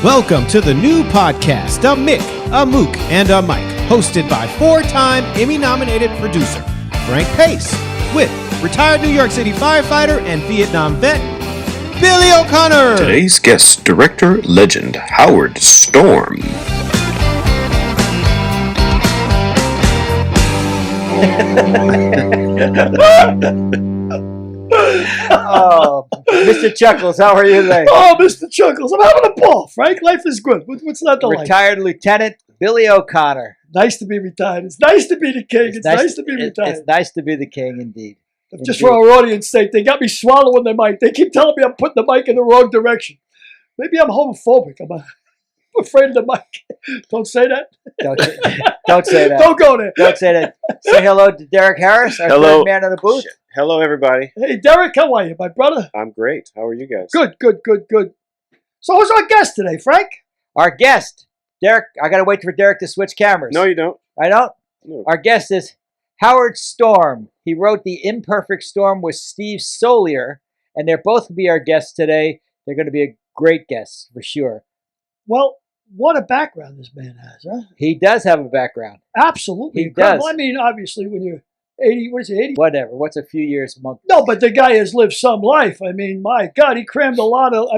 Welcome to the new podcast, A Mick, a Mook, and a Mike, hosted by four-time Emmy-nominated producer Frank Pace, with retired New York City firefighter and Vietnam vet Billy O'Connor. Today's guest, director legend Howard Storm. Oh, Mr. Chuckles, how are you today? Oh, Mr. Chuckles, I'm having a ball, Frank. Life is good. What's not the life? Retired Lieutenant Billy O'Connor. Nice to be retired. It's nice to be the king. It's nice to be retired. It's nice to be the king, indeed. Just for our audience sake, they got me swallowing the mic. They keep telling me I'm putting the mic in the wrong direction. Maybe I'm homophobic. I'm afraid of the mic. Don't say that. Don't say that. Don't go there. Don't say that. Say hello to Derek Harris, our Hello. third man in the booth. Hello, everybody. Hey, Derek, how are you, my brother? I'm great. How are you guys? Good. So who's our guest today, Frank? Our guest, Derek. I got to wait for Derek to switch cameras. No, you don't. I don't. No. Our guest is Howard Storm. He wrote The Imperfect Storm with Steve Solier, and they're both going to be our guests today. They're going to be a great guest for sure. Well, what a background this man has, huh? He does have a background. Absolutely He incredible. does. I mean, obviously, when you're 80, what is it, 80? Whatever. What's a few years among? No, but the guy has lived some life. I mean, my God, he crammed a lot of,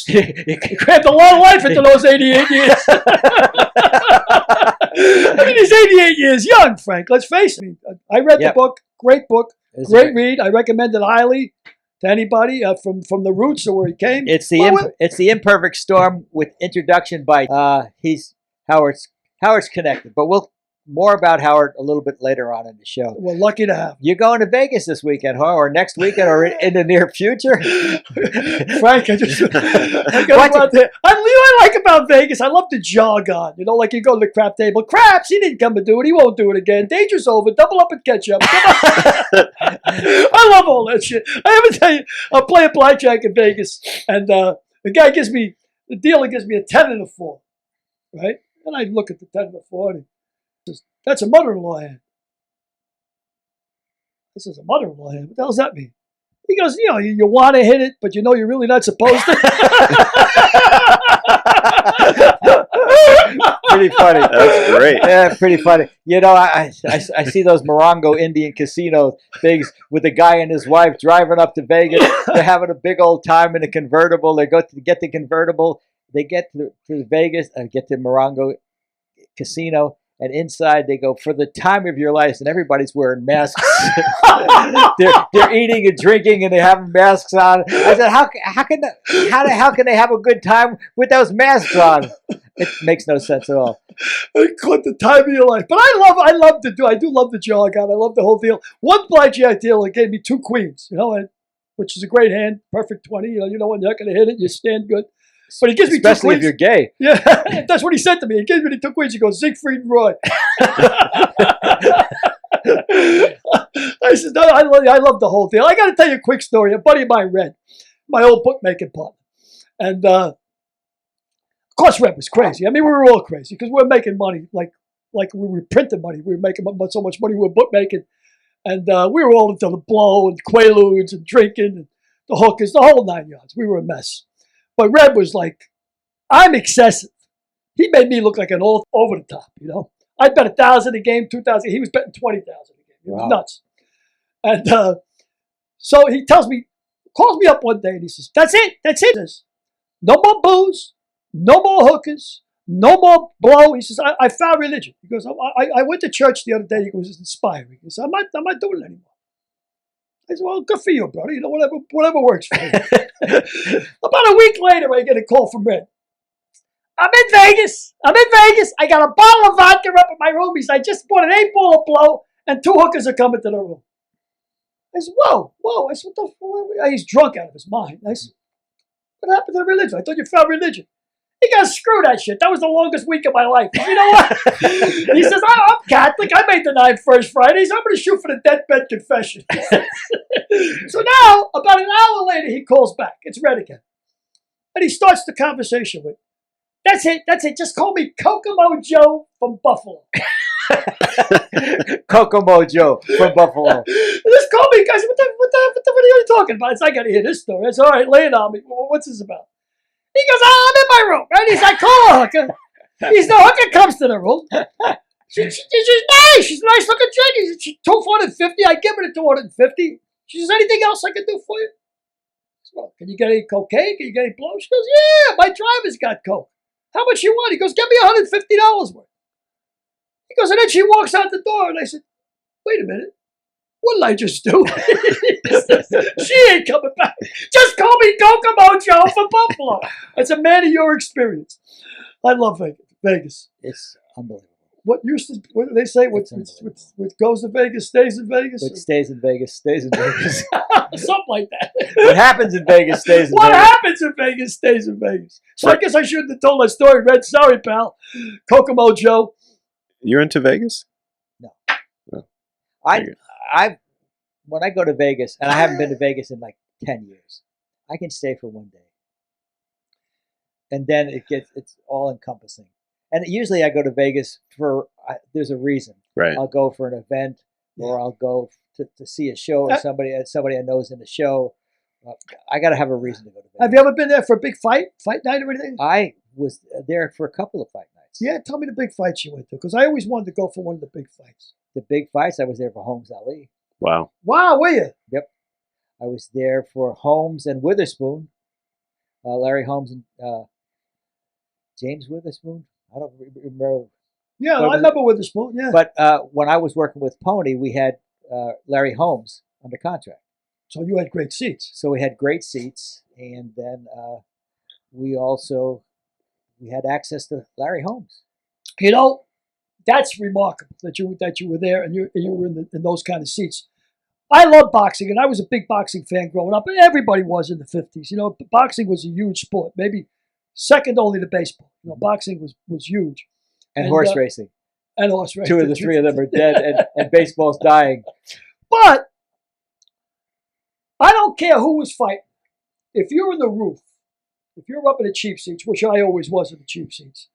he crammed a lot of life into those 88 years. I mean, he's 88 years young, Frank. Let's face it. I read the book. Great book. Great read. I recommend it highly to anybody from the roots or where he came. It's the Imperfect Storm with introduction by Howard's connected, but we'll more about Howard a little bit later on in the show. We're lucky to have him. You're going to Vegas this weekend, huh? Or next weekend, or in the near future? Frank, I like about Vegas. I love to jog on. You know, like you go to the crap table. Craps, he didn't come to do it. He won't do it again. Danger's over. Double up and catch up. I love all that shit. I ever tell you, I'm playing blackjack in Vegas, and the dealer gives me a 10 and a 4, right? And I look at the 10 and a 4, and he says, "That's a mother-in-law hand." This is a mother-in-law hand. What the hell does that mean? He goes, you know, you want to hit it, but you know you're really not supposed to. Pretty funny. That's great. Yeah, pretty funny. You know, I see those Morongo Indian casino things with a guy and his wife driving up to Vegas. They're having a big old time in a convertible. They go to get the convertible. They get to Vegas and get to Morongo Casino. And inside they go, "For the time of your life," and everybody's wearing masks. they're eating and drinking, and they have masks on. I said, "How can they have a good time with those masks on?" It makes no sense at all. Caught the time of your life, but I do love the jog on. I love the whole deal. One blackjack dealer gave me 2 queens, you know, which is a great hand, perfect 20. You know when you're not going to hit it, you stand good. But he gives me 2 queens. Especially if you're gay. Yeah, that's what he said to me. He gave me the 2 queens. He goes, "Siegfried and Roy." I said, "No, I love the whole deal." I got to tell you a quick story. A buddy of mine, Red, my old bookmaking partner. And, of course, Red was crazy. I mean, we were all crazy because we were making money like we were printing money. We were making so much money. We were bookmaking. And we were all into the blow and Quaaludes and drinking and the hookers, the whole 9 yards. We were a mess. But Red was like, "I'm excessive." He made me look like an old over the top, you know. I bet 1,000 a game, 2,000. He was betting 20,000 a game. It was nuts. And so he calls me up one day and he says, "That's it. He says, "No more booze, no more hookers, no more blow." He says, I found religion." He goes, I went to church the other day. He goes, "It's inspiring." He says, I'm not doing it anymore." I said, "Well, good for you, brother. You know, whatever works for you." About a week later, I get a call from Red. I'm in Vegas. I got a bottle of vodka up in my room." He said, "I just bought an 8-ball of blow, and 2 hookers are coming to the room." I said, whoa. I said, "What the fuck?" He's drunk out of his mind. I said, "What happened to religion? I thought you found religion." He goes, "Screw that shit. That was the longest week of my life." You know what? He says, I'm Catholic. I made the 9 First Fridays. I'm going to shoot for the deathbed confession." So now, about an hour later, he calls back. It's Red again. And he starts the conversation with, That's it. Just call me Kokomo Joe from Buffalo." Kokomo Joe from Buffalo. Just call me, guys. What are you talking about? I got to hear this story. It's all right. Lay it on me. What's this about? He goes, oh, I'm in my room. And he's like, call a hooker. The hooker comes to the room. She's nice. She's a nice looking chick. She's $250. I give her the $250. She says, anything else I can do for you? I said, well, can you get any cocaine? Can you get any blow? She goes, yeah, my driver's got coke. How much you want? He goes, give me $150 worth. He goes, and then she walks out the door, and I said, wait a minute. What did I just do? She ain't coming back. Just call me Kokomo Joe for Buffalo. It's a man of your experience. I love Vegas. It's unbelievable. What do they say? What goes to Vegas stays in Vegas? What stays in Vegas stays in Vegas. Something like that. What happens in Vegas stays in What Vegas. happens in Vegas stays in Vegas. So I guess I shouldn't have told that story, Red. Sorry, pal. Kokomo Joe. You're into Vegas? When I go to Vegas, and I haven't been to Vegas in like 10 years, I can stay for one day. And then it's all encompassing. And usually I go to Vegas there's a reason. Right. I'll go for an event, or I'll go to see a show, or somebody I know is in the show. I got to have a reason to go to Vegas. Have you ever been there for a big fight night or anything? I was there for a couple of fight nights. Yeah, tell me the big fights you went to, because I always wanted to go for one of the big fights. The big fights, I was there for Holmes Ali. Wow. Wow, were you? Yep. I was there for Holmes and Witherspoon. Larry Holmes and James Witherspoon. I don't remember. Yeah, I remember Witherspoon, yeah. But when I was working with Pony, we had Larry Holmes under contract. So you had great seats. So we had great seats, and then we had access to Larry Holmes. You know, that's remarkable that you were there and you were in those kind of seats. I love boxing, and I was a big boxing fan growing up, and everybody was in the 50s. You know, boxing was a huge sport, maybe second only to baseball. You know, boxing was huge. And horse racing. And horse racing. Two of the three of them are dead, and baseball's dying. But I don't care who was fighting. If you're in the roof, if you're up in the cheap seats, which I always was in the cheap seats,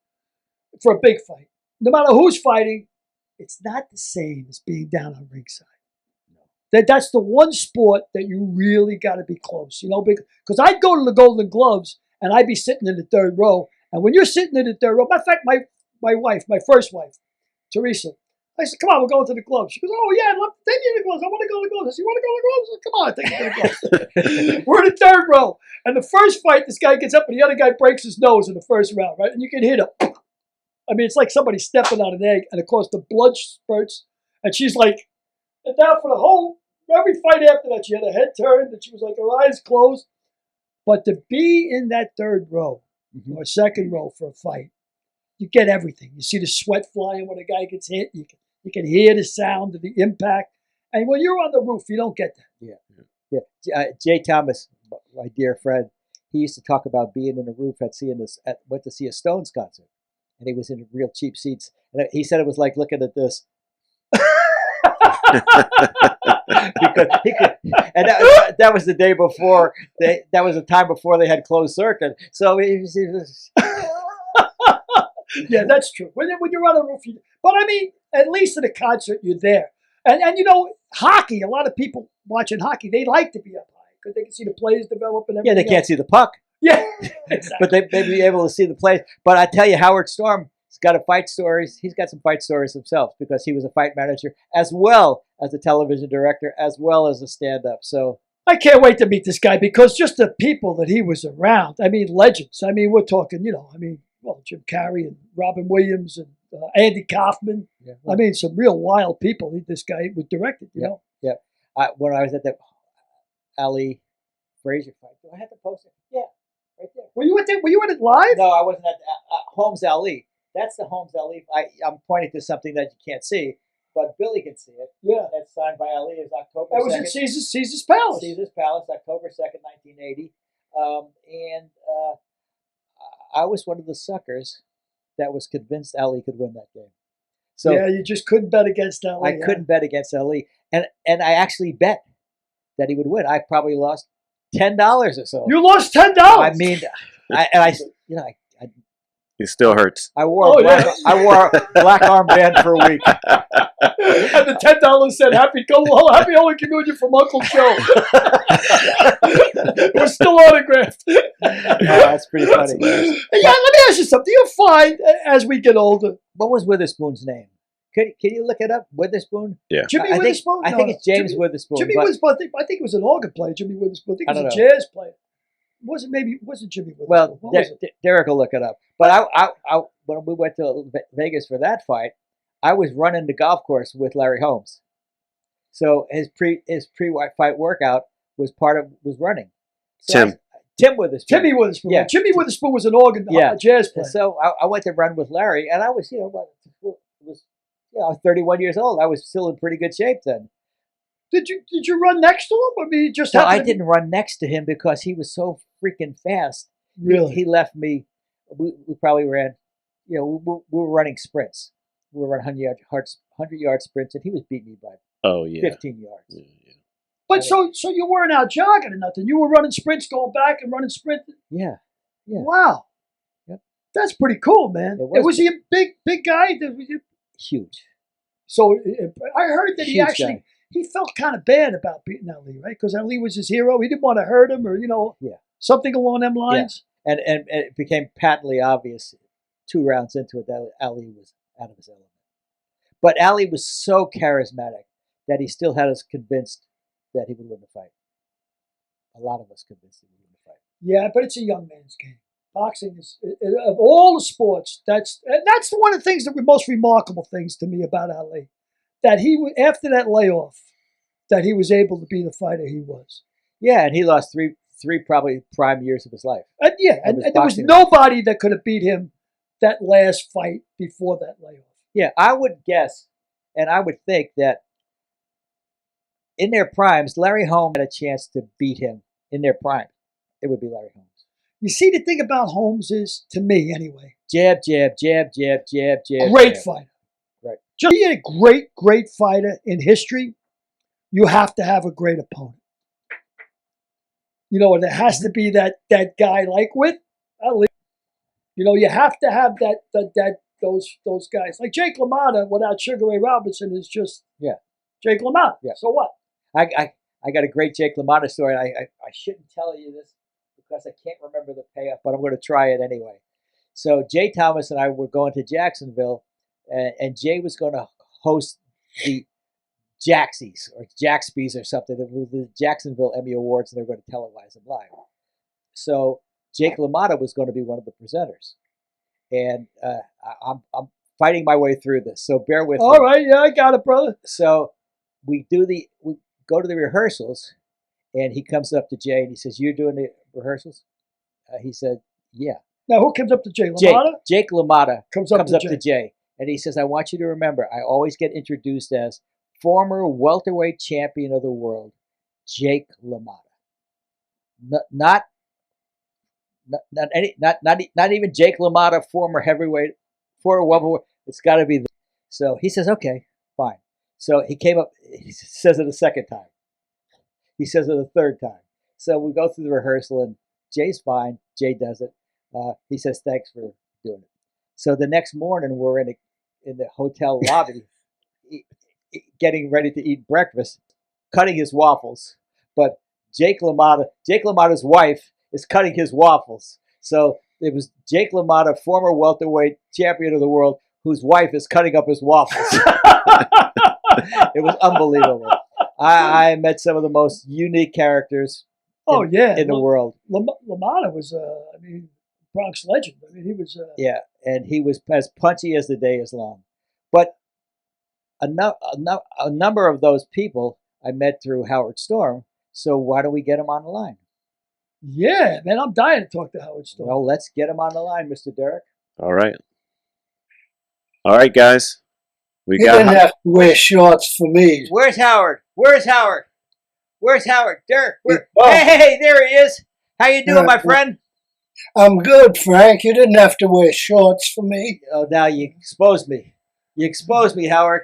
for a big fight, no matter who's fighting, it's not the same as being down on ringside. That's the one sport that you really got to be close, you know, because I'd go to the Golden Gloves and I'd be sitting in the third row. And when you're sitting in the third row, matter of fact, my wife, my first wife, Teresa, I said, come on, we're going to the gloves. She goes, oh, yeah, take me to the gloves. I want to go to the gloves. I said, you want to go to the gloves? I said, come on, take me to the gloves. We're in the third row. And the first fight, this guy gets up and the other guy breaks his nose in the first round, right? And you can hit him. I mean, it's like somebody stepping on an egg. And, of course, the blood spurts. And she's like, and now for every fight after that, she had her head turned and she was like, her eyes closed. But to be in that third row or second row for a fight, you get everything. You see the sweat flying when a guy gets hit. You can hear the sound of the impact. And when you're on the roof, you don't get that. Yeah. Jay Thomas, my dear friend, he used to talk about being in the roof went to see a Stones concert. And he was in real cheap seats. And he said it was like looking at this. Because he could, and that was the day before. That was the time before they had closed circuit. So he was yeah, that's true. When you're on the roof, but I mean, at least at a concert, you're there. And you know, hockey. A lot of people watching hockey, they like to be up high because they can see the plays develop and everything. Yeah, they can't see the puck. Yeah, exactly. But they'd be able to see the plays. But I tell you, Howard Storm. He's got He's got some fight stories himself because he was a fight manager as well as a television director, as well as a stand-up. So I can't wait to meet this guy because just the people that he was around. I mean, legends. I mean, we're talking, you know, Jim Carrey and Robin Williams and Andy Kaufman. Yeah, well, I mean, some real wild people. This guy was directed, you know. Yeah. When I was at the Ali Frazier fight, do I have to post it? Yeah, right there. Were you at it live? No, I wasn't at Holmes Ali. That's the Holmes Ali. I'm pointing to something that you can't see, but Billy can see it. Yeah. That's signed by Ali. It was October 2nd. That was in Caesar's Palace. Caesar's Palace, October 2nd, 1980. I was one of the suckers that was convinced Ali could win that game. So yeah, you just couldn't bet against Ali. I couldn't bet against Ali. And I actually bet that he would win. I probably lost $10 or so. You lost $10? I mean, I It still hurts. I wore a black armband for a week. And the $10 said happy Holy Communion from Uncle Joe. It was still autographed. Oh, that's pretty funny. Yeah, let me ask you something. Do you find as we get older, What was Witherspoon's name? Can you look it up? Witherspoon? Yeah. Jimmy I think, Witherspoon? I No, think no. it's James Jimmy, Witherspoon. Jimmy but Witherspoon. I think it was an organ player. Jimmy Witherspoon. I think it was I a don't know. jazz player. Wasn't Jimmy Witherspoon? Well, What was it? Derek will look it up. But I when we went to Vegas for that fight, I was running the golf course with Larry Holmes. So his pre-fight workout was running. So Tim Witherspoon. Timmy Witherspoon. Yeah. Jimmy Witherspoon was an organ Yeah. jazz player. So I went to run with Larry, and I was, I was 31 years old. I was still in pretty good shape then. Did you run next to him? Or you just So happened I to be- didn't run next to him because he was so freaking fast. really. He left me. We probably ran. We were running sprints. We were running 100-yard sprints, and he was beating me by Oh yeah. 15 yards. Yeah, yeah. But so you weren't out jogging or nothing. You were running sprints, going back and running sprint. Yeah. Yeah. Wow. Yep. That's pretty cool, man. It was Was he a big guy? Huge. So I heard that he Huge actually guy. he felt kind of bad about beating Ali, right? Because Ali was his hero. He didn't want to hurt him, or Yeah. something along them lines. And it became patently obvious 2 rounds into it that Ali was out of his element. But Ali was so charismatic that he still had us convinced that he would win the fight. A lot of us convinced he would win the fight. Yeah, but it's a young man's game. Boxing is of all the sports. That's one of the things that were most remarkable things to me about Ali. That after that layoff, that he was able to be the fighter he was. Yeah, and he lost three probably prime years of his life. And yeah, Of and his there was boxing nobody that could have beat him that last fight before that layoff. Yeah, I would guess, and I would think that in their primes, Larry Holmes had a chance to beat him in their prime. It would be Larry Holmes. You see, the thing about Holmes is, to me anyway, Jab, jab, jab, jab, jab, jab. great jab. fighter. Right. Just to be a great fighter in history, you have to have a great opponent. There has to be that guy like with Ali. You have to have those guys like Jake LaMotta without Sugar Ray Robinson is just Jake LaMotta. Yeah. So what? I got a great Jake LaMotta story. And I shouldn't tell you this because I can't remember the payoff, but I'm going to try it anyway. So Jay Thomas and I were going to Jacksonville, and Jay was going to host the Jaxies or Jaxpies or something, the Jacksonville Emmy Awards, and they're going to televise them live. So Jake LaMotta was going to be one of the presenters, and I'm fighting my way through this. So bear with me. All right, yeah, I got it, brother. So we go to the rehearsals, and he comes up to Jay and he says, "You're doing the rehearsals?" He said, "Yeah." Now, who comes up to Jay? LaMotta? Jake LaMotta Comes up to to Jay, and he says, "I want you to remember, I always get introduced as former welterweight champion of the world, Jake LaMotta. Not even Jake LaMotta, former heavyweight, former welterweight. It's got to be." So he says, "Okay, fine." So he came up. He says it a second time. He says it a third time. So we go through the rehearsal, and Jay's fine. Jay does it. He says, "Thanks for doing it." So the next morning, we're in the hotel lobby, getting ready to eat breakfast, cutting his waffles. But Jake LaMotta's wife is cutting his waffles. So it was Jake LaMotta, former welterweight champion of the world, whose wife is cutting up his waffles. It was unbelievable. I met some of the most unique characters in the world. LaMotta was, Bronx legend. He was. Yeah, and he was as punchy as the day is long. But a number of those people I met through Howard Storm. So why don't we get him on the line? Yeah, man, I'm dying to talk to Howard Storm. Well, let's get him on the line, Mr. Derek. All right, guys. We You didn't have to wear shorts for me. Where's Howard? Where's Howard? Derek, Oh. Hey, there he is. How you doing, my friend? I'm good, Frank. You didn't have to wear shorts for me. Oh, now you exposed me. You exposed me, Howard.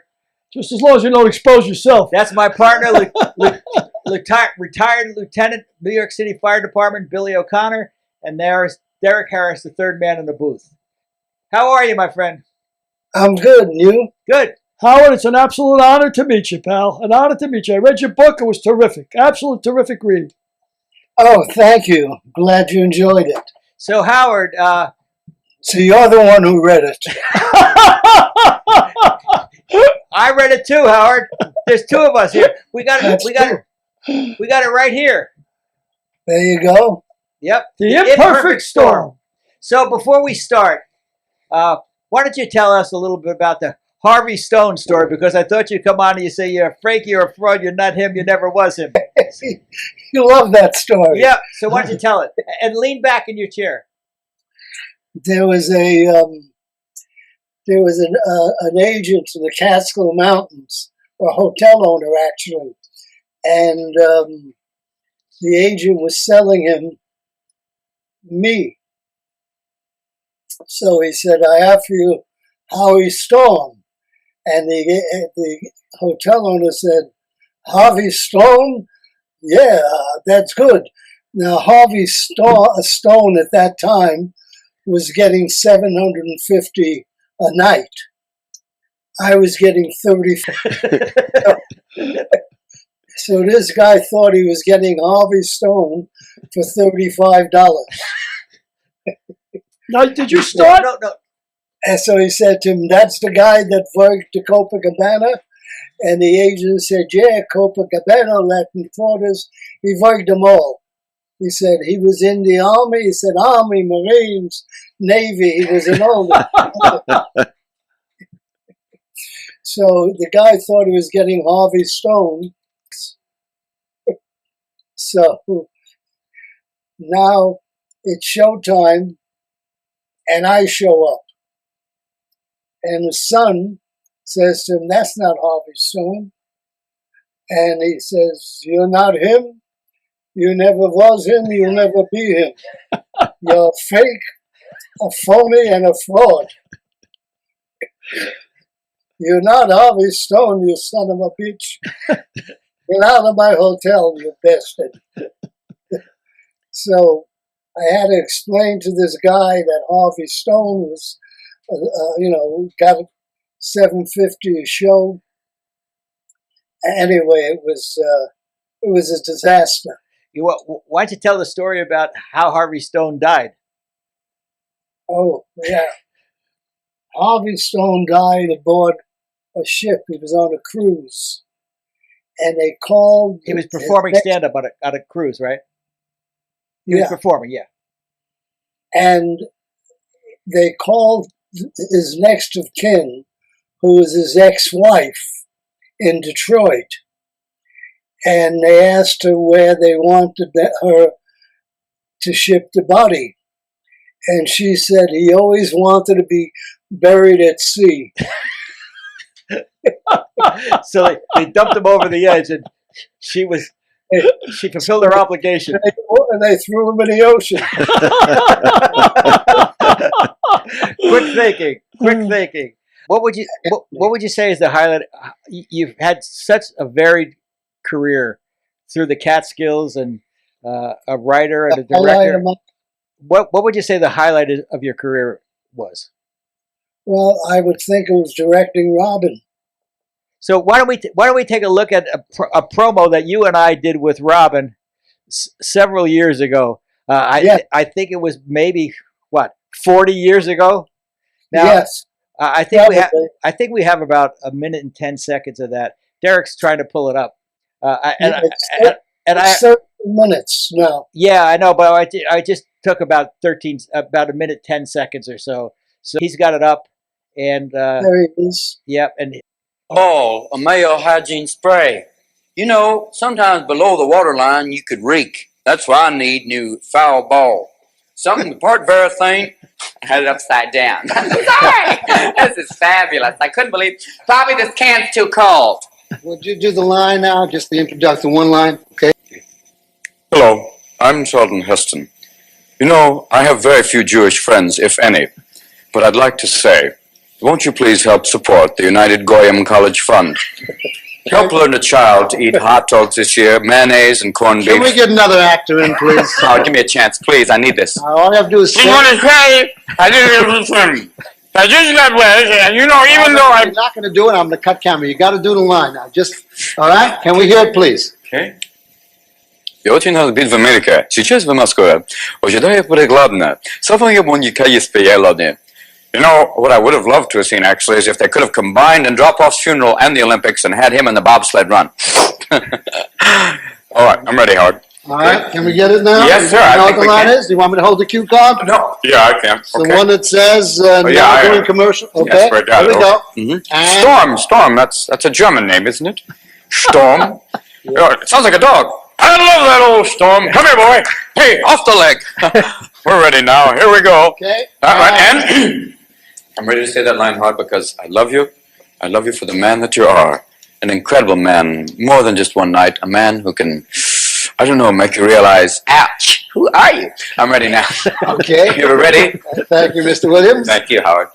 Just as long as you don't expose yourself. That's my partner, retired Lieutenant, New York City Fire Department, Billy O'Connor, and there's Derek Harris, the third man in the booth. How are you, my friend? I'm good, and you? Good. Howard, it's an absolute honor to meet you, pal. An honor to meet you. I read your book. It was terrific. Absolute terrific read. Oh, thank you. Glad you enjoyed it. So, Howard, So you're the one who read it. I read it too, Howard. There's two of us here. We got That's it right here. There you go. Yep. The Imperfect Storm. So before we start, why don't you tell us a little bit about the Harvey Stone story? Because I thought you'd come on and you say you're Frankie, you're a fraud, you're not him, you never was him. You love that story. Yeah. So why don't you tell it? And lean back in your chair. There was an agent in the Catskill Mountains, a hotel owner actually, and the agent was selling him me. So he said, "I offer you Howie Stone," and the hotel owner said, "Harvey Stone? Yeah, that's good." Now Harvey Stone at that time was getting $750 a night. I was getting 30. So this guy thought he was getting Harvey Stone for $35. Now, did you start? No. And so he said to him, "That's the guy that worked the Copacabana?" And the agent said, "Yeah, Copacabana, Latin Quarters, he worked them all." He said he was in the Army. He said Army, Marines, Navy. He was in all that. So the guy thought he was getting Harvey Stone. So now it's showtime, and I show up. And the son says to him, "That's not Harvey Stone." And he says, "You're not him. You never was him. You'll never be him. You're fake, a phony, and a fraud. You're not Harvey Stone, you son of a bitch. Get out of my hotel, you bastard." So I had to explain to this guy that Harvey Stone was, got $750 a show. Anyway, it was a disaster. Why don't you tell the story about how Harvey Stone died? Oh, yeah. Harvey Stone died aboard a ship. He was on a cruise. And they called... He was performing stand-up on a cruise, right? He was performing, yeah. And they called his next of kin, who was his ex-wife in Detroit. And they asked her where they wanted her to ship the body. And she said he always wanted to be buried at sea. So they dumped him over the edge, and she fulfilled her obligation. And they threw him in the ocean. Quick thinking. What would you say is the highlight? You've had such a varied career through the Catskills and a writer and a director. What would you say the highlight of your career was? Well, I would think it was directing Robin. So why don't we take a look at a promo that you and I did with Robin several years ago? I think it was maybe 40 years ago. Now, yes. I think we have about 1 minute and 10 seconds of that. Derek's trying to pull it up. It's 30 minutes now. Yeah, I know, but I just took about 1 minute 10 seconds or so. So he's got it up, and there he is. Yep, and ball, a male hygiene spray. You know, sometimes below the waterline you could reek. That's why I need new foul ball. Something the part thing. I had it upside down. Sorry! This is fabulous. I couldn't believe. Probably this can's too cold. Would you do the line now? Just the introduction, one line, okay? Hello, I'm Charlton Heston. You know, I have very few Jewish friends, if any. But I'd like to say, won't you please help support the United Goyim College Fund? Help learn a child to eat hot dogs this year, mayonnaise and corned beef. Can we get another actor in, please? Oh, give me a chance, please. I need this. All you have to do is say... I didn't I just got wet, and you know, even though I'm not going to do it, I'm going to cut camera. You got to do the line now. All right? Can we hear it, please? Okay. Я очень рад быть в Америке. Сейчас в Москве. Ожидаю прегладно. Самое уникальное спеялание. You know, what I would have loved to have seen, actually, is if they could have combined and Drop-Off's funeral and the Olympics and had him in the bobsled run. All right, I'm ready, Howard. All right. Can we get it now? Yes, sir. You I know think what the we line can. is? Do you want me to hold the cue card? No. Yeah, I can. The Okay. one that says yeah, now I doing am. commercial. Okay. Yes, right, got Here we it. go. Mhm. And Storm. That's a German name, isn't it? Storm. Oh, it sounds like a dog. I love that old Storm. Come here, boy. Hey, off the leg. We're ready now. Here we go. Okay. All right, and I'm ready to say that line hard because I love you. I love you for the man that you are. An incredible man, more than just one night. A man who can, I don't know, make you realize, ouch, who are you? I'm ready now. Okay. You ready? Thank you, Mr. Williams. Thank you, Howard.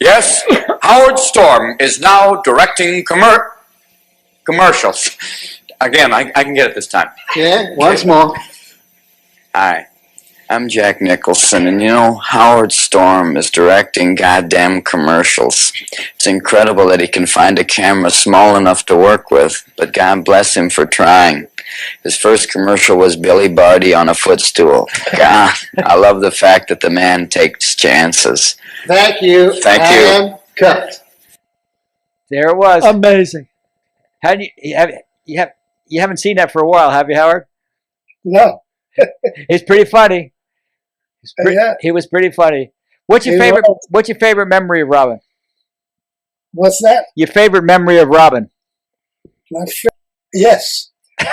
Yes, Howard Storm is now directing commercials. Again, I can get it this time. Okay. Once more. Hi, I'm Jack Nicholson, and you know, Howard Storm is directing goddamn commercials. It's incredible that he can find a camera small enough to work with, but God bless him for trying. His first commercial was Billy Barty on a footstool. God, I love the fact that the man takes chances. Thank you. Thank you. And cut. There it was. Amazing. How do you haven't seen that for a while, have you, Howard? No. It's pretty funny. Yeah. He was pretty funny. What's your He favorite? was. What's your favorite memory of Robin? What's that? Your favorite memory of Robin? My friend. Yes. I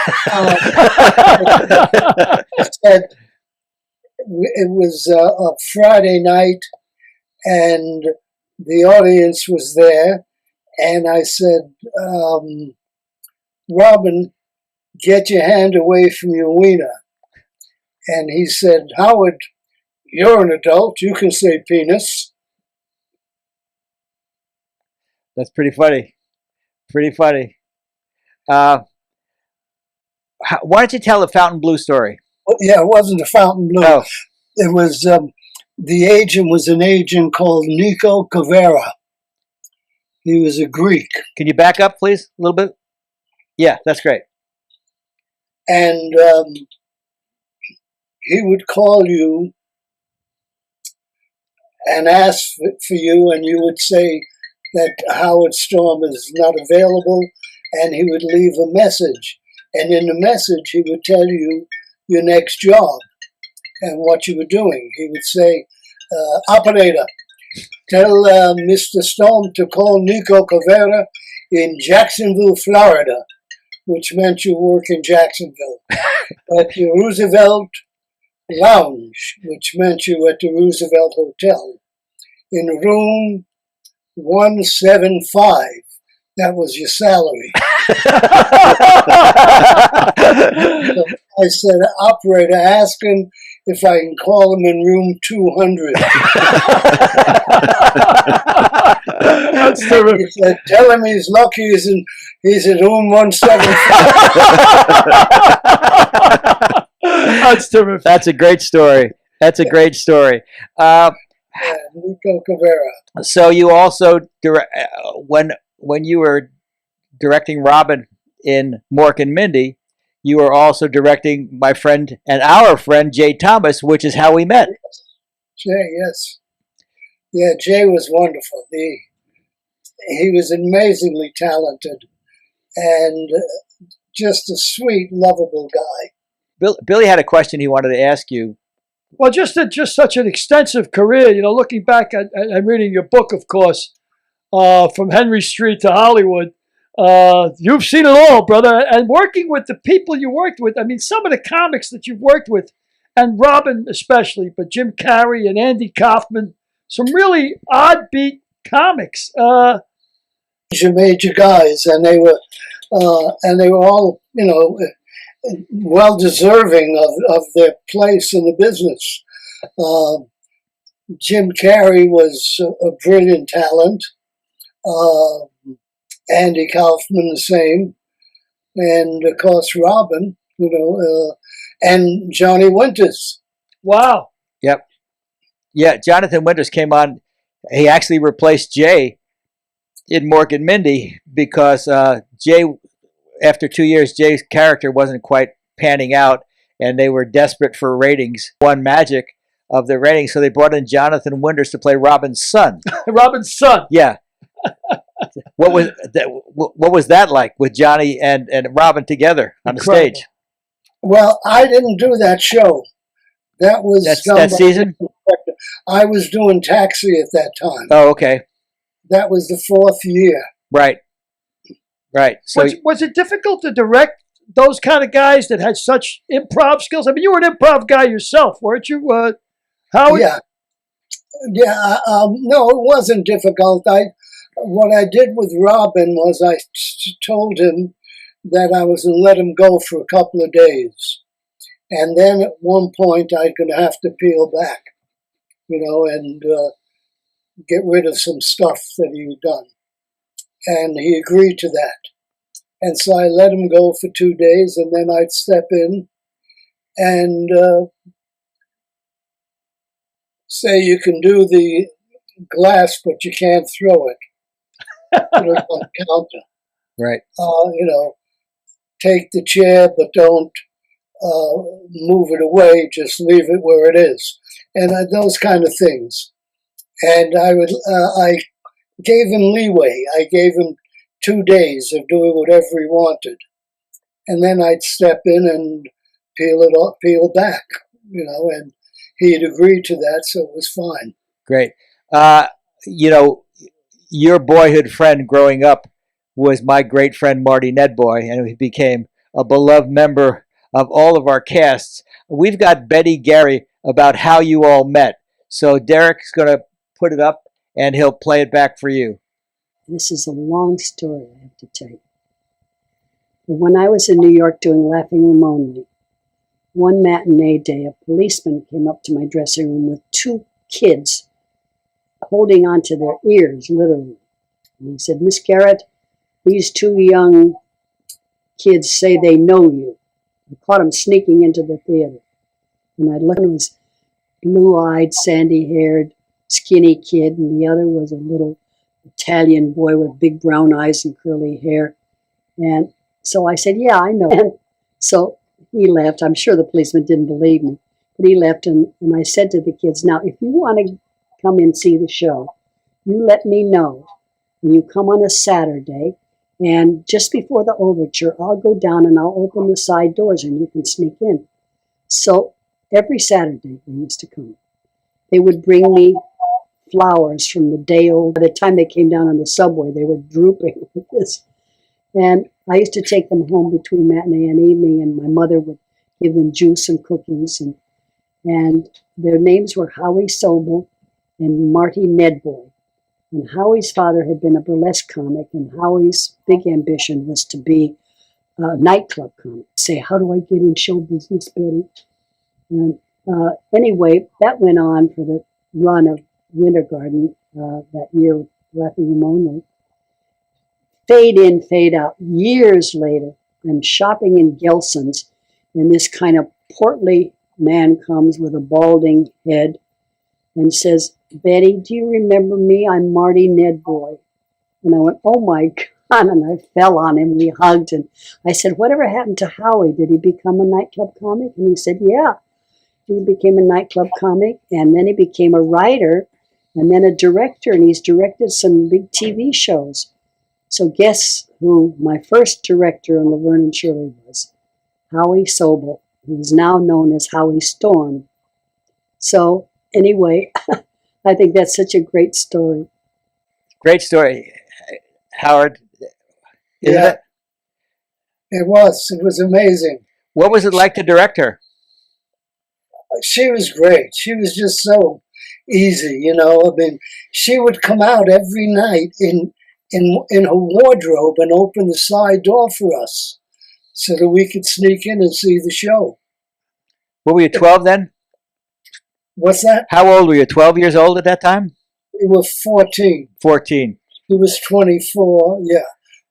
said it was a Friday night, and the audience was there, and I said, Robin, get your hand away from your wiener. And he said, Howard, you're an adult. You can say penis. That's pretty funny. Pretty funny. Why don't you tell the Fountain Blue story? Well, yeah, it wasn't a Fountain Blue. Oh, It was the agent was an agent called Nico Cavera. He was a Greek, can you back up, please, a little bit? Yeah, that's great. and he would call you and ask for you, and you would say that Howard Storm is not available, and he would leave a message. And in the message, he would tell you your next job and what you were doing. He would say, operator, tell Mr. Storm to call Nico Cavera in Jacksonville, Florida, which meant you work in Jacksonville, at the Roosevelt Lounge, which meant you at the Roosevelt Hotel, in room 175. That was your salary. I said, operator, ask him if I can call him in room 200. That's terrific. He said, tell him he's lucky he's in room 175. That's terrific. That's a great story. That's a great story. Nico Cavera. So you also when you were directing Robin in Mork and Mindy, you were also directing my friend and our friend Jay Thomas, which is how we met. Jay, yes. Yeah, Jay was wonderful. He was amazingly talented and just a sweet, lovable guy. Billy had a question he wanted to ask you. Well, just such an extensive career. You know, looking back at I'm reading your book, of course, from Henry Street to Hollywood. You've seen it all, brother. And working with the people you worked with, I mean, some of the comics that you've worked with, and Robin especially, but Jim Carrey and Andy Kaufman, some really odd beat comics. Major guys, and they were all, you know, well deserving of their place in the business. Jim Carrey was a brilliant talent. Andy Kaufman the same, and of course Robin, you know, and Johnny Winters. Wow. Yep. Yeah, Jonathan Winters came on. he actually replaced Jay in Mork and Mindy because Jay, after 2 years, Jay's character wasn't quite panning out, and they were desperate for ratings. One magic of the ratings, so they brought in Jonathan Winters to play Robin's son. Robin's son. Yeah. What was that like with Johnny and Robin together on the Incredible. stage? Well, I didn't do that show. That was That season? I was doing Taxi at that time. Oh, okay. That was the 4th year. Right. So Was it difficult to direct those kind of guys that had such improv skills? I mean, you were an improv guy yourself, weren't you? Howard? Yeah. No, it wasn't difficult. What I did with Robin was I told him that I was going to let him go for a couple of days. And then at one point I was going to have to peel back, and get rid of some stuff that he had done. And he agreed to that. And so I let him go for 2 days, and then I'd step in and say, you can do the glass, but you can't throw it. Put it on the counter. right. Take the chair, but don't move it away. Just leave it where it is, and those kind of things. And I gave him leeway. I gave him 2 days of doing whatever he wanted, and then I'd step in and peel back. And he had agreed to that, so it was fine. Great. Your boyhood friend growing up was my great friend Marty Nedboy, and he became a beloved member of all of our casts. We've got Betty Gary about how you all met. So Derek's going to put it up, and he'll play it back for you. This is a long story, I have to tell you. But when I was in New York doing Laughing Room Only, one matinee day, a policeman came up to my dressing room with 2 kids holding onto their ears, literally. And he said, Miss Garrett, these 2 young kids say they know you. I caught them sneaking into the theater. And I looked, and it was blue-eyed, sandy-haired, skinny kid, and the other was a little Italian boy with big brown eyes and curly hair. And so I said, yeah, I know. And so he left. I'm sure the policeman didn't believe me, but he left, and I said to the kids, now, if you want to come and see the show, you let me know. And you come on a Saturday, and just before the overture, I'll go down and I'll open the side doors and you can sneak in. So every Saturday they used to come. They would bring me flowers from the day old. By the time they came down on the subway, they were drooping with this. And I used to take them home between matinee and evening, and my mother would give them juice and cookies. And their names were Howie Sobel and Marty Nedboy. And Howie's father had been a burlesque comic, and Howie's big ambition was to be a nightclub comic. Say, how do I get in show business, Betty? And anyway, that went on for the run of Winter Garden that year, Laughing Room Only. Fade in, fade out. Years later, I'm shopping in Gelson's, and this kind of portly man comes with a balding head and says, Betty, do you remember me? I'm Marty Nedboy. And I went, oh my God, and I fell on him. We hugged, and I said, whatever happened to Howie? Did he become a nightclub comic? And he said, yeah. He became a nightclub comic, and then he became a writer, and then a director, and he's directed some big TV shows. So guess who my first director on Laverne and Shirley was? Howie Sobel, who is now known as Howie Storm. So anyway, I think that's such a great story. Great story, Howard. Isn't it? It was amazing. What was it like to direct her? She was great. She was just so easy, I mean, she would come out every night in her wardrobe and open the side door for us so that we could sneak in and see the show. What were you, 12 then? What's that? How old were you? 12 years old at that time? We were 14. 14. He was 24, yeah.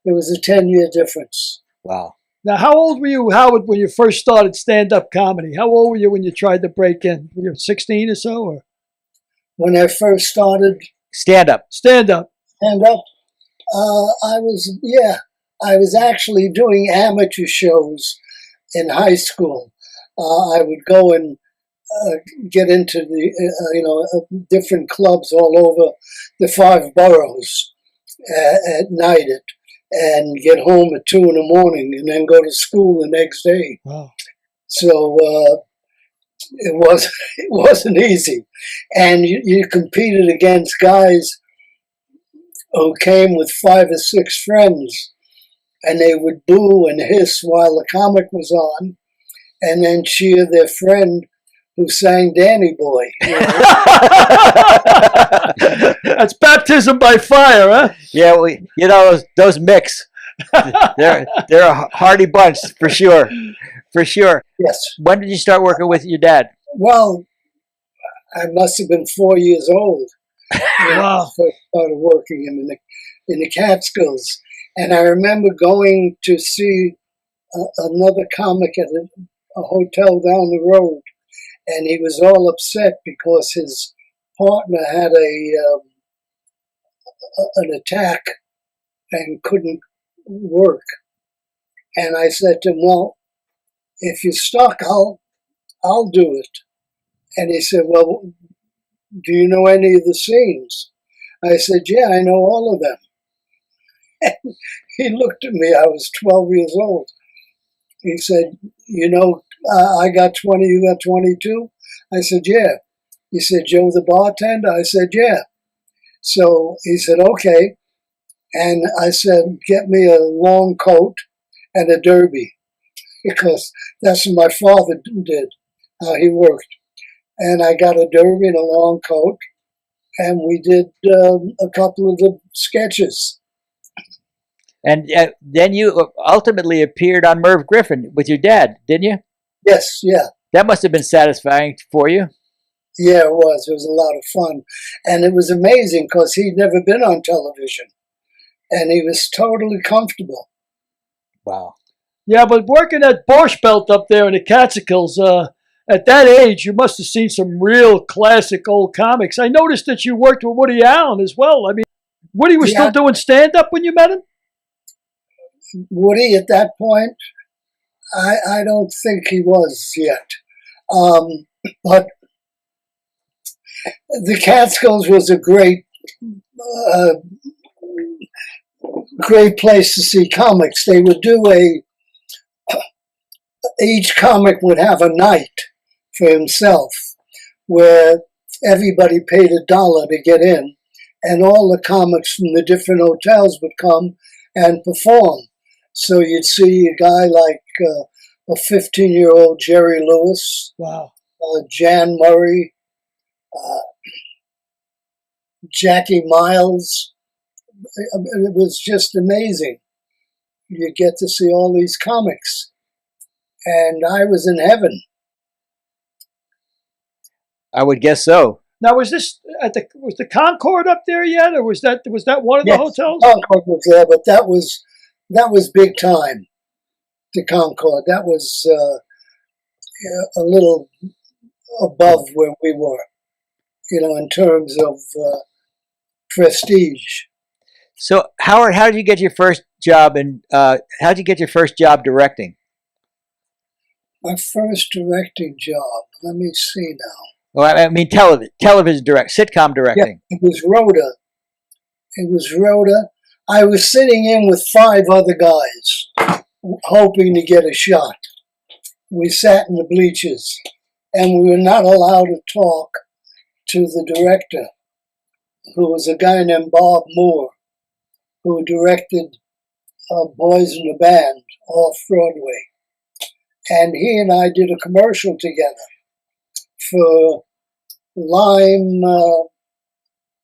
There was a 10-year difference. Wow. Now, how old were you, Howard, when you first started stand-up comedy? How old were you when you tried to break in? Were you 16 or so? Or? When I first started Stand up. Stand up. Stand up. I was actually doing amateur shows in high school. I would go and get into the different clubs all over the 5 boroughs at night and get home at 2 in the morning and then go to school the next day. Wow. So it wasn't easy, and you competed against guys who came with 5 or 6 friends, and they would boo and hiss while the comic was on, and then cheer their friend who sang Danny Boy. You know? That's baptism by fire, huh? Yeah, those mix. they're a hardy bunch for sure. For sure. Yes. When did you start working with your dad? Well, I must have been 4 years old when I first started working him in the Catskills. And I remember going to see another comic at a hotel down the road, and he was all upset because his partner had an attack and couldn't work. And I said to him, well, if you're stuck, I'll do it. And he said, well, do you know any of the scenes? I said, yeah, I know all of them. And he looked at me. I was 12 years old. He said, I got 20, you got 22? I said, yeah. He said, Joe the bartender? I said, yeah. So he said, okay. And I said, get me a long coat and a derby, because that's what my father did, how he worked. And I got a derby and a long coat, and we did a couple of the sketches. And then you ultimately appeared on Merv Griffin with your dad, didn't you? Yes, yeah. That must have been satisfying for you. Yeah, it was. It was a lot of fun. And it was amazing because he'd never been on television. And he was totally comfortable. Wow. Yeah, but working at Borscht Belt up there in the Catskills, at that age, you must have seen some real classic old comics. I noticed that you worked with Woody Allen as well. I mean, Woody was still doing stand-up when you met him? Woody, at that point, I don't think he was yet. But the Catskills was a great place to see comics. They would do each comic would have a night for himself where everybody paid $1 to get in, and all the comics from the different hotels would come and perform. So you'd see a guy like a 15-year-old Jerry Lewis, wow, Jan Murray, Jackie Miles. It was just amazing. You get to see all these comics. And I was in heaven. I would guess so. Now, was the Concord up there yet, or was that one of the hotels? Concord was there, but that was big time. The Concord, that was a little above where we were, in terms of prestige. So, Howard, how did you get your first job how did you get your first job directing? My first directing job, let me see now. Well, I mean television sitcom directing. Yeah, it was Rhoda. I was sitting in with 5 other guys, hoping to get a shot. We sat in the bleachers, and we were not allowed to talk to the director, who was a guy named Bob Moore, who directed Boys in the Band off-Broadway. And he and I did a commercial together for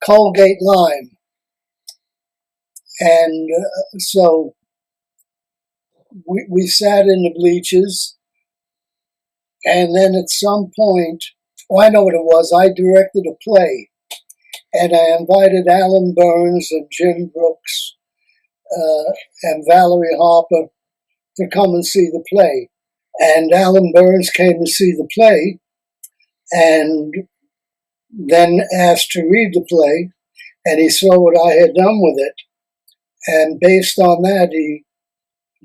Colgate Lime. And so we sat in the bleachers, and then at some point, I know what it was, I directed a play, and I invited Alan Burns and Jim Brooks and Valerie Harper to come and see the play. And Alan Burns came to see the play and then asked to read the play. and he saw what I had done with it. And based on that, he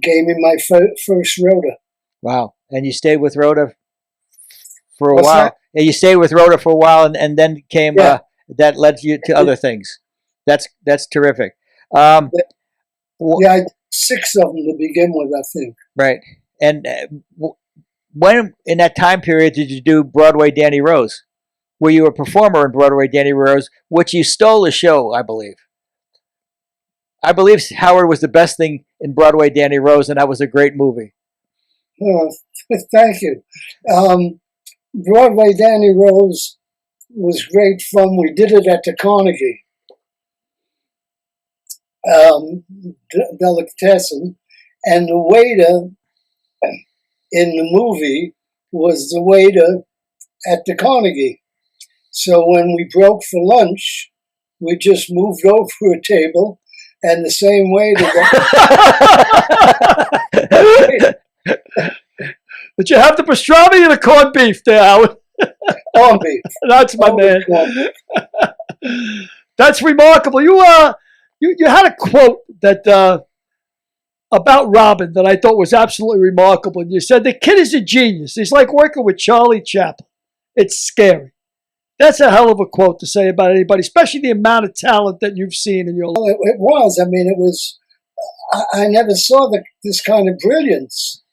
gave me my first Rhoda. Wow. And you stayed with Rhoda for a What's while. that? Yeah, you stayed with Rhoda for a while, and then came Yeah. that led you to other things. That's terrific. Yeah, I did 6 of them to begin with, I think. Right. And when in that time period did you do Broadway Danny Rose? Were you a performer in Broadway Danny Rose, which you stole a show, I believe? I believe Howard was the best thing in Broadway Danny Rose, and that was a great movie. Oh, thank you. Broadway Danny Rose was great fun. We did it at the Carnegie Delicatessen, and the waiter in the movie was the waiter at the Carnegie. So when we broke for lunch, we just moved over a table, and the same waiter. But you have the pastrami and the corned beef there, Howard. Corned beef. That's my man. That's remarkable. You had a quote that about Robin that I thought was absolutely remarkable. And you said the kid is a genius. He's like working with Charlie Chaplin. It's scary. That's a hell of a quote to say about anybody, especially the amount of talent that you've seen in your life. Well, it was. I mean, it was. I never saw this kind of brilliance.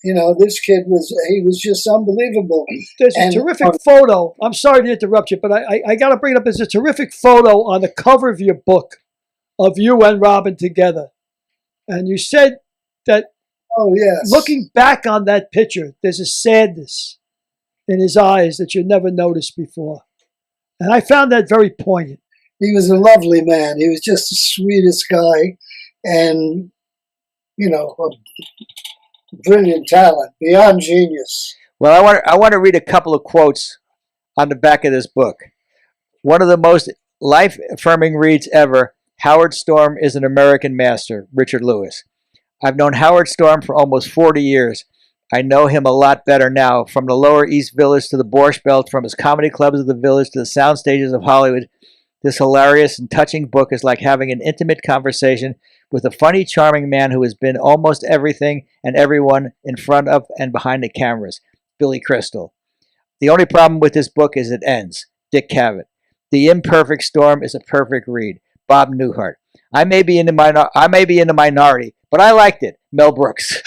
You know, this kid he was just unbelievable. There's a terrific photo. I'm sorry to interrupt you, but I got to bring it up. There's a terrific photo on the cover of your book of you and Robin together. And you said that looking back on that picture, there's a sadness in his eyes that you never noticed before. And I found that very poignant. He was a lovely man. He was just the sweetest guy, and, you know, a brilliant talent, beyond genius. Well, I want to read a couple of quotes on the back of this book. One of the most life-affirming reads ever, Howard Storm is an American master, Richard Lewis. I've known Howard Storm for almost 40 years. I know him a lot better now, from the Lower East Village to the Borscht Belt, from his comedy clubs of the Village to the sound stages of Hollywood. This hilarious and touching book is like having an intimate conversation with a funny, charming man who has been almost everything and everyone in front of and behind the cameras, Billy Crystal. The only problem with this book is it ends. Dick Cavett. The Imperfect Storm is a perfect read. Bob Newhart. I may be in the minority, but I liked it. Mel Brooks.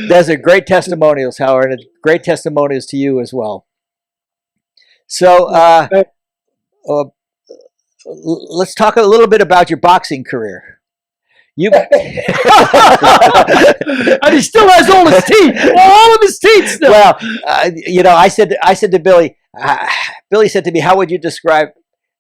There's a great testimonials, Howard, and great testimonials to you as well. So let's talk a little bit about your boxing career. And he still has all his teeth, all of his teeth still. Well, you know, I said to Billy, Billy said to me, how would you describe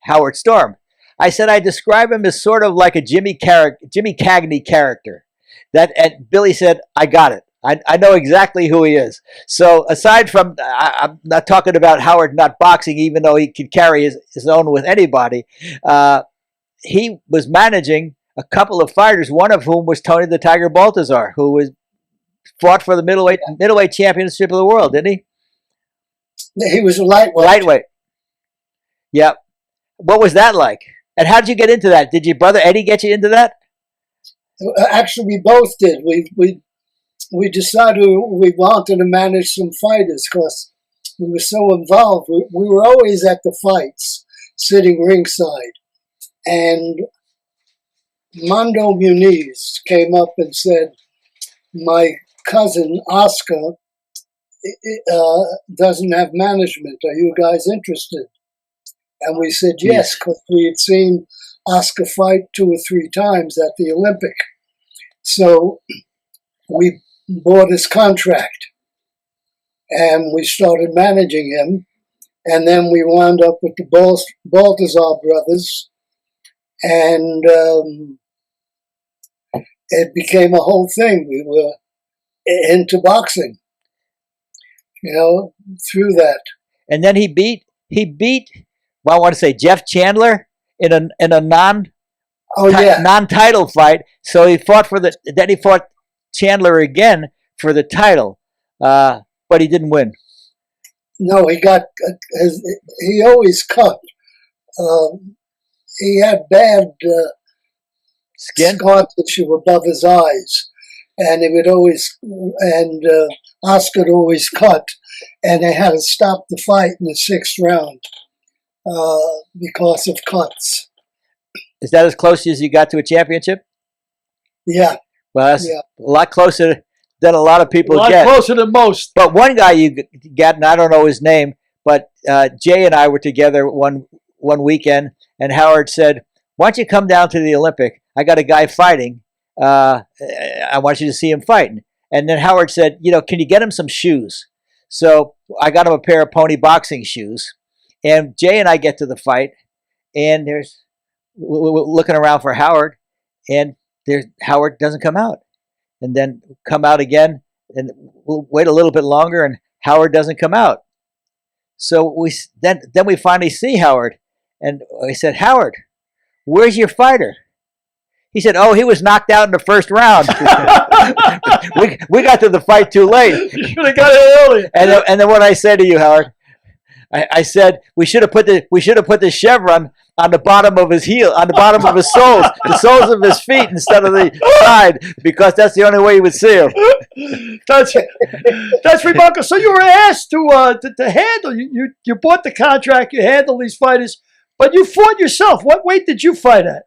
Howard Storm? I said, I describe him as sort of like a Jimmy Cagney character. And Billy said, I got it. I know exactly who he is. So aside from, I'm not talking about Howard not boxing, even though he could carry his own with anybody. He was managing a couple of fighters, one of whom was Tony the Tiger Baltazar, who fought for the middleweight championship of the world, didn't he? He was a lightweight. Lightweight. Yep. What was that like? And how did you get into that? Did your brother Eddie get you into that? Actually, we both did. We decided we wanted to manage some fighters because we were so involved. We were always at the fights, sitting ringside. And Mondo Muniz came up and said, my cousin Oscar doesn't have management. Are you guys interested? And we said yes, because we had seen Oscar fight 2 or 3 times at the Olympic. So we bought his contract and we started managing him. And then we wound up with the Baltazar brothers, and it became a whole thing. We were into boxing, you know, through that. And then he beat. Well, I want to say Jeff Chandler in a non-title fight. So he fought then he fought Chandler again for the title, but he didn't win. No, he always cut. he had bad Skin? scar tissue above his eyes, and he would always, and Oscar would always cut, and they had to stop the fight in the 6th round because of cuts. Is that as close as you got to a championship? Yeah, Well, that's Yeah. a lot closer than a lot of A people lot get. closer than most. But one guy you got, and I don't know his name, but Jay and I were together one weekend, and Howard said, "Why don't you come down to the Olympic? I got a guy fighting. I want you to see him fight." And then Howard said, "Can you get him some shoes?" So I got him a pair of Pony boxing shoes, and Jay and I get to the fight, and we're looking around for Howard, and Howard doesn't come out, and then come out again, and we'll wait a little bit longer, and Howard doesn't come out. So then we finally see Howard, and I said, "Howard, where's your fighter?" He said, "Oh, he was knocked out in the first round." we got to the fight too late. Should have got it earlier. And then what I said to you, Howard, I said we should have put the chevron on the bottom of his heel, on the bottom of his soles, the soles of his feet instead of the side, because that's the only way you would see him. That's remarkable. So you were asked to handle. You bought the contract. You handle these fighters, but you fought yourself. What weight did you fight at?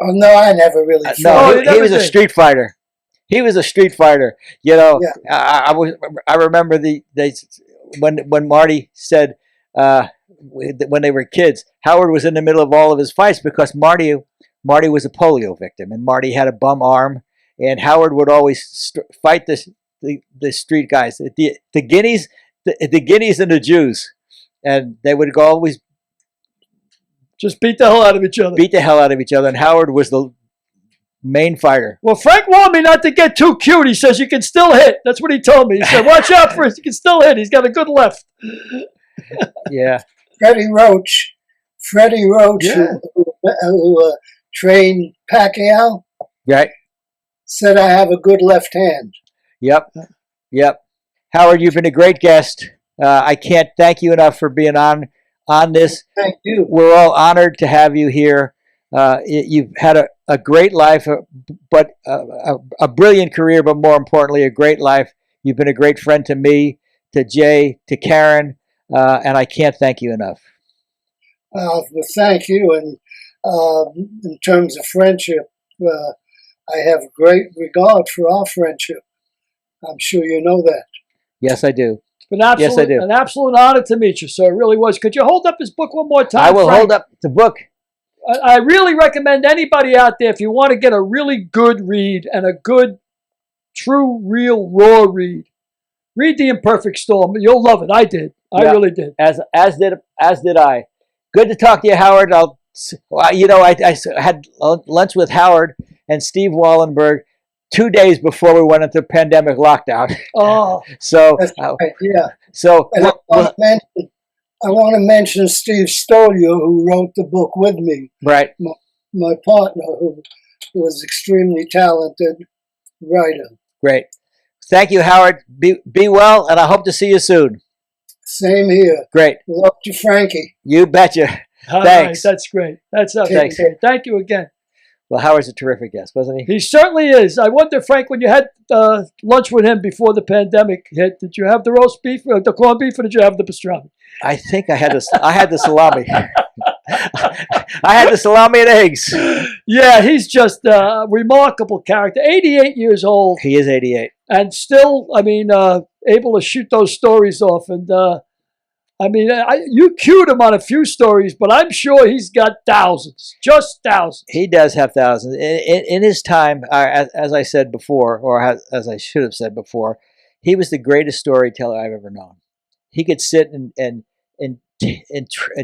Oh no, I never really. No, Oh, you he was never a did. street fighter. He was a street fighter. Yeah. I remember when Marty said when they were kids, Howard was in the middle of all of his fights because Marty was a polio victim, and Marty had a bum arm, and Howard would always fight the street guys, the guineas, the guineas and the Jews, and they would always Just beat the hell out of each other. beat the hell out of each other, and Howard was the main fighter. Well, Frank warned me not to get too cute. He says you can still hit. That's what he told me. He said, "Watch out for it. You can still hit. He's got a good left." Yeah. Freddie Roach, Yeah. who trained Pacquiao, Right. said I have a good left hand. Yep. Howard, you've been a great guest. I can't thank you enough for being on this. Thank you. We're all honored to have you here. You've had a great life, but a brilliant career, but more importantly, a great life. You've been a great friend to me, to Jay, to Karen, and I can't thank you enough. Well, thank you. And in terms of friendship, I have great regard for our friendship. I'm sure you know that. Yes, I do. It's been absolute, Yes, I do. an absolute honor to meet you, sir. It really was. Could you hold up his book one more time? I will Frank? hold up the book. I really recommend anybody out there, if you want to get a really good read and a good, true, real, raw read, read The Imperfect Storm. You'll love it. I did. I Yeah. really did. As did I. Good to talk to you, Howard. I had lunch with Howard and Steve Wallenberg 2 days before we went into pandemic lockdown. Oh, So, That's right, yeah. so And I want to mention Steve Stoliar, who wrote the book with me, right. my partner, who was extremely talented writer. Great. Thank you, Howard. Be well, and I hope to see you soon. Same here. Great. Love to Frankie. You betcha. all Thanks. right. That's great. That's Thanks. great. Thank you again. Well, Howard's a terrific guest, wasn't he? He certainly is. I wonder, Frank, when you had lunch with him before the pandemic hit, did you have the roast beef, the corned beef, or did you have the pastrami? I think I had the salami. I had the salami and eggs. Yeah, he's just a remarkable character. 88 years old, He is 88. and still, able to shoot those stories off. And you cued him on a few stories, but I'm sure he's got thousands, just thousands. He does have thousands. In his time, as I said before, or as I should have said before, he was the greatest storyteller I've ever known. He could sit and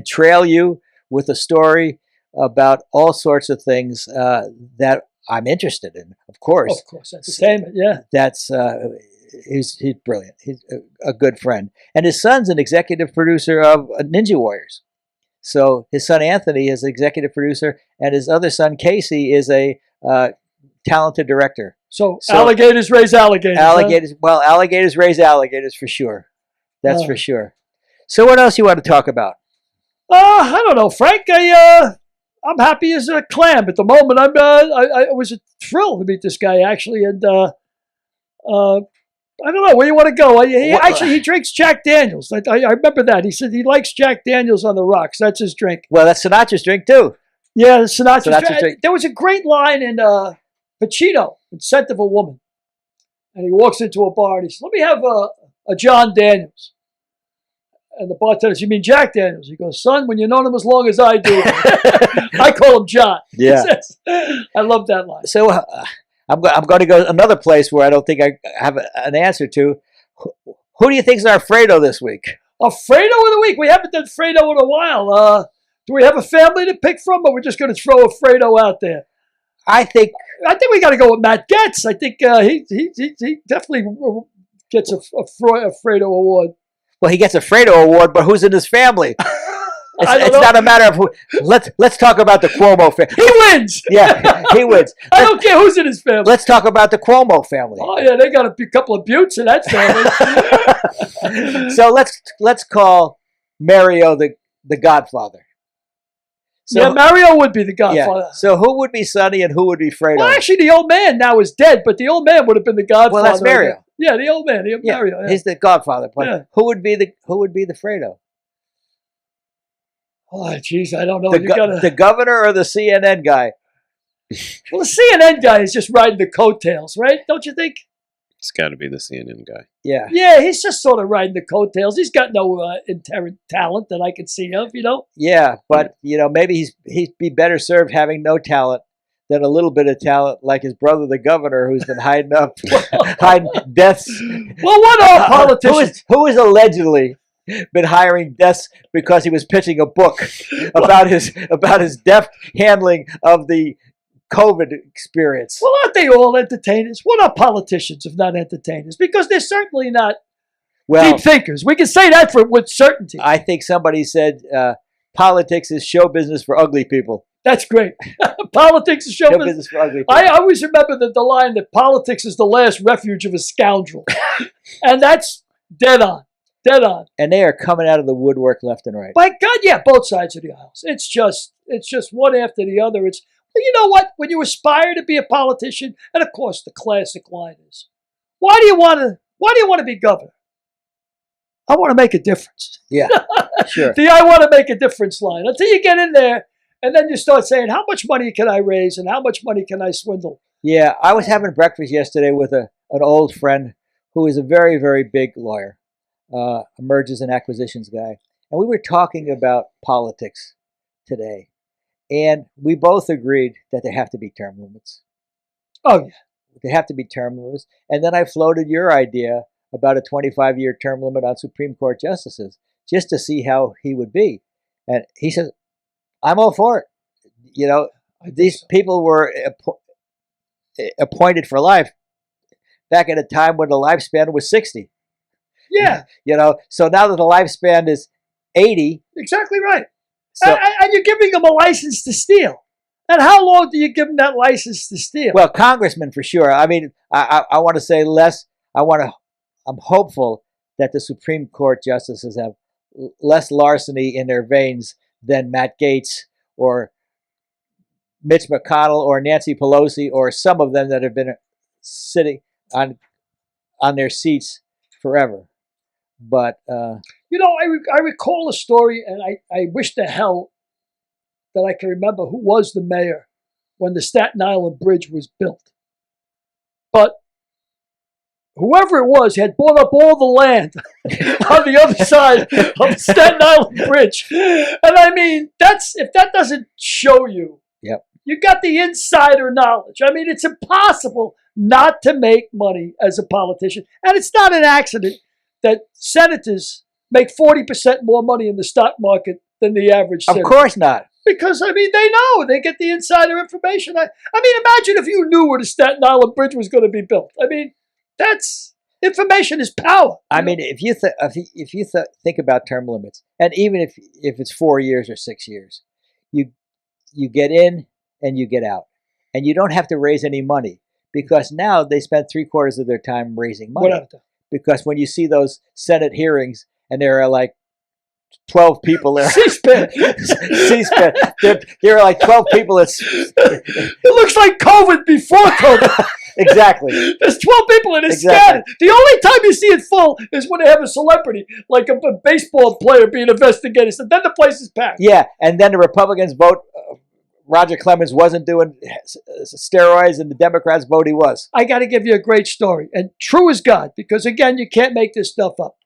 trail you with a story about all sorts of things that I'm interested in. Of course, Entertainment, yeah. That's he's brilliant. He's a good friend, and his son's an executive producer of Ninja Warriors. So his son Anthony is executive producer, and his other son Casey is a talented director. So alligators raise alligators. Alligators. Well, alligators raise alligators for sure. That's for sure. So what else you want to talk about? I don't know, Frank. I'm happy as a clam at the moment. I was thrilled to meet this guy actually, and I don't know where you want to go. He drinks Jack Daniels. I remember that. He said he likes Jack Daniels on the rocks. That's his drink. Well, that's Sinatra's drink too. Yeah, Sinatra's Sinatra's drink. There was a great line in Pacino, in Scent of a Woman. And he walks into a bar and he says, let me have a John Daniels. And the bartender says, you mean Jack Daniels? He goes, son, when you've known him as long as I do, I call him John. Yeah. I love that line. So I'm going to go another place where I don't think I have an answer to. Who do you think is our Fredo this week? A Fredo of the week. We haven't done Fredo in a while. Do we have a family to pick from, or we're just going to throw a Fredo out there? I think we got to go with Matt Getz. I think he definitely gets a Fredo award. Well, he gets a Fredo award, but who's in his family? It's not a matter of who. Let's talk about the Cuomo family. He wins. Yeah, he wins. I don't care who's in his family. Let's talk about the Cuomo family. Oh yeah, they got a couple of buttes in that family. So let's call Mario the Godfather. So, yeah, Mario would be the Godfather. Yeah. So who would be Sonny and who would be Fredo? Well, actually, the old man now is dead, but the old man would have been the Godfather. Well, that's Mario. Yeah, the old man, Mario. Yeah. He's the Godfather. But Yeah. who would be the Fredo? Oh, jeez, I don't know. The governor or the CNN guy? Well, the CNN guy is just riding the coattails, right? Don't you think? It's got to be the CNN guy. Yeah. Yeah, he's just sort of riding the coattails. He's got no inherent talent that I can see of, Yeah, but maybe he'd be better served having no talent than a little bit of talent, like his brother, the governor, who's been hiding deaths. Well, what are politicians? Who is allegedly been hiring deaths because he was pitching a book about his deft handling of the COVID experience. Well, aren't they all entertainers? What are politicians if not entertainers? Because they're certainly not deep thinkers. We can say that with certainty. I think somebody said politics is show business for ugly people. That's great. Politics is show business for ugly people. I always remember the line that politics is the last refuge of a scoundrel. And that's dead on. Dead on. And they are coming out of the woodwork left and right. By God, yeah, both sides of the aisles. It's just one after the other. Well, you know what? When you aspire to be a politician, and of course the classic line is, why do you want to be governor? I want to make a difference. Yeah, sure. The I want to make a difference line. Until you get in there, and then you start saying, how much money can I raise and how much money can I swindle? Yeah, I was having breakfast yesterday with an old friend who is a very, very big lawyer, a mergers and acquisitions guy. And we were talking about politics today. And we both agreed that there have to be term limits. Oh, yeah. There have to be term limits. And then I floated your idea about a 25-year term limit on Supreme Court justices, just to see how he would be. And he says, I'm all for it. These people were appointed for life back at a time when the lifespan was 60. Yeah. So now that the lifespan is 80. Exactly right. So, and you're giving them a license to steal. And how long do you give them that license to steal? Well, congressmen for sure. I mean, I want to say less. I'm hopeful that the Supreme Court justices have less larceny in their veins than Matt Gaetz or Mitch McConnell or Nancy Pelosi or some of them that have been sitting on their seats forever. But I recall a story, and I wish to hell that I can remember who was the mayor when the Staten Island Bridge was built. But whoever it was had bought up all the land on the other side of the Staten Island Bridge. And I mean, if that doesn't show you, yep, you got the insider knowledge. I mean, it's impossible not to make money as a politician. And it's not an accident that senators make 40% more money in the stock market than the average senator. Of course not. Because, I mean, they know. They get the insider information. I mean, imagine if you knew where the Staten Island Bridge was going to be built. I mean, information is power. I mean, if you think about term limits, and even if it's 4 years or 6 years, you get in and you get out. And you don't have to raise any money, because now they spend 3/4 of their time raising money. Because when you see those Senate hearings and there are like 12 people there. C-SPAN. C-SPAN. There are like 12 people. It looks like COVID before COVID. Exactly. There's 12 people and it's scattered. The only time you see it full is when they have a celebrity, like a baseball player being investigated. So then the place is packed. Yeah, and then the Republicans vote. Roger Clemens wasn't doing steroids, and the Democrats vote he was. I got to give you a great story, and true as God, because again, you can't make this stuff up.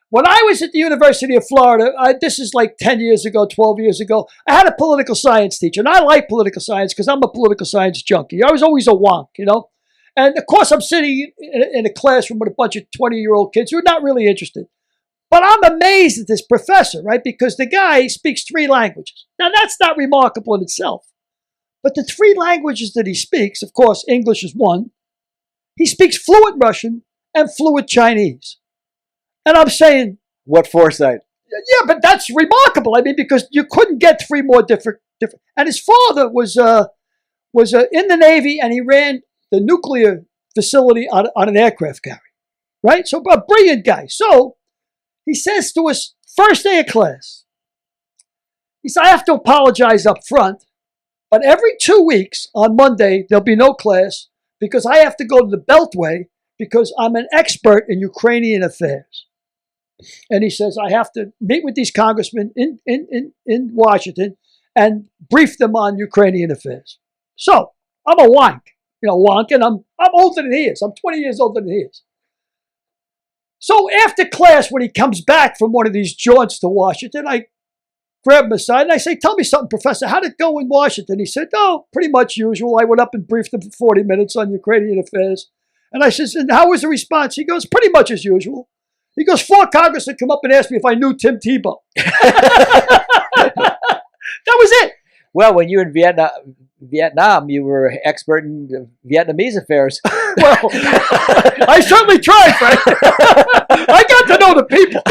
When I was at the University of Florida, this is like 10 years ago, 12 years ago, I had a political science teacher, and I like political science because I'm a political science junkie. I was always a wonk, you know? And of course, I'm sitting in a classroom with a bunch of 20-year-old kids who are not really interested. But I'm amazed at this professor, right? Because the guy speaks 3 languages. Now, that's not remarkable in itself. But the 3 languages that he speaks, of course, English is one. He speaks fluent Russian and fluent Chinese. And I'm saying, what foresight? Yeah, but that's remarkable. I mean, because you couldn't get 3 more different. And his father was in the Navy, and he ran the nuclear facility on an aircraft carrier, right? So a brilliant guy. So he says to us, first day of class, he said, I have to apologize up front, but every 2 weeks on Monday, there'll be no class because I have to go to the Beltway because I'm an expert in Ukrainian affairs. And he says, I have to meet with these congressmen in Washington and brief them on Ukrainian affairs. So I'm a wonk, and I'm older than he is. I'm 20 years older than he is. So after class, when he comes back from one of these jaunts to Washington, I grab him aside and I say, tell me something, Professor, how'd it go in Washington? He said, oh, pretty much usual. I went up and briefed him for 40 minutes on Ukrainian affairs. And I said, and how was the response? He goes, pretty much as usual. He goes, 4 congressmen come up and asked me if I knew Tim Tebow. That was it. Well, when you were in Vietnam, you were expert in Vietnamese affairs. Well, I certainly tried, Frank. I got to know the people.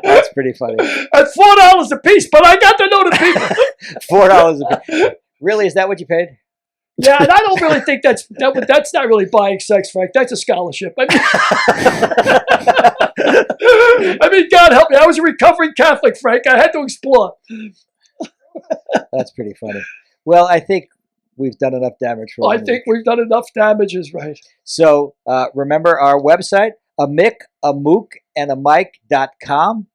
That's pretty funny. At $4 a piece, but I got to know the people. $4 a piece. Really? Is that what you paid? Yeah, and I don't really think that's not really buying sex, Frank. That's a scholarship. I mean, God help me. I was a recovering Catholic, Frank. I had to explore. That's pretty funny. Well, I think we've done enough damage for I think we've done enough damages, right? So remember our website, amicamik.com.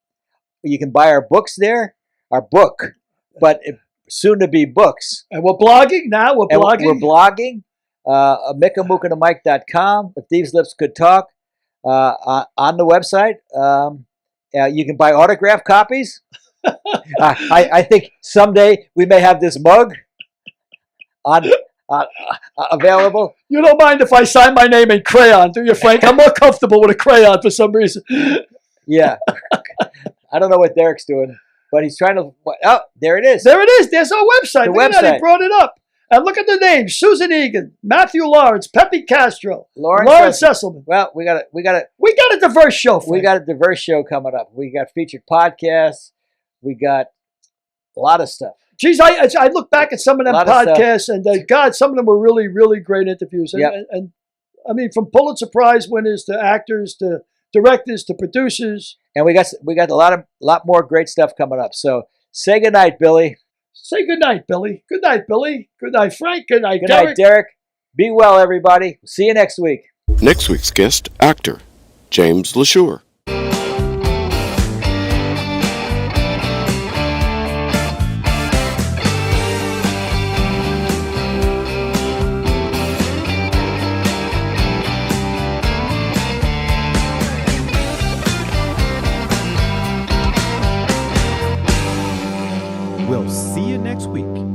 You can buy our books there, our book, but soon to be books. And we're blogging now. We're blogging. amicamik.com. If Thieves' Lips Could Talk on the website. You can buy autographed copies. I think someday we may have this mug available. You don't mind if I sign my name in crayon, do you, Frank? I'm more comfortable with a crayon for some reason. Yeah. I don't know what Derek's doing, but he's trying to... Oh, there it is. There it is. There's our website. The Look at that. He brought it up. And look at the names: Susan Egan, Matthew Lawrence, Pepe Castro, Lawrence Sesselman. Well, we got a diverse show. Frank. We got a diverse show coming up. We got featured podcasts. We got a lot of stuff. Geez, I look back at some of them podcasts, and God, some of them were really, really great interviews. And I mean, from Pulitzer Prize winners to actors to directors to producers. And we got a lot more great stuff coming up. So say goodnight, Billy. Say goodnight, Billy. Good night, Billy. Good night, Frank. Good night, Derek. Derek. Good night, Derek. Be well, everybody. See you next week. Next week's guest, actor James LeSure. We'll see you next week.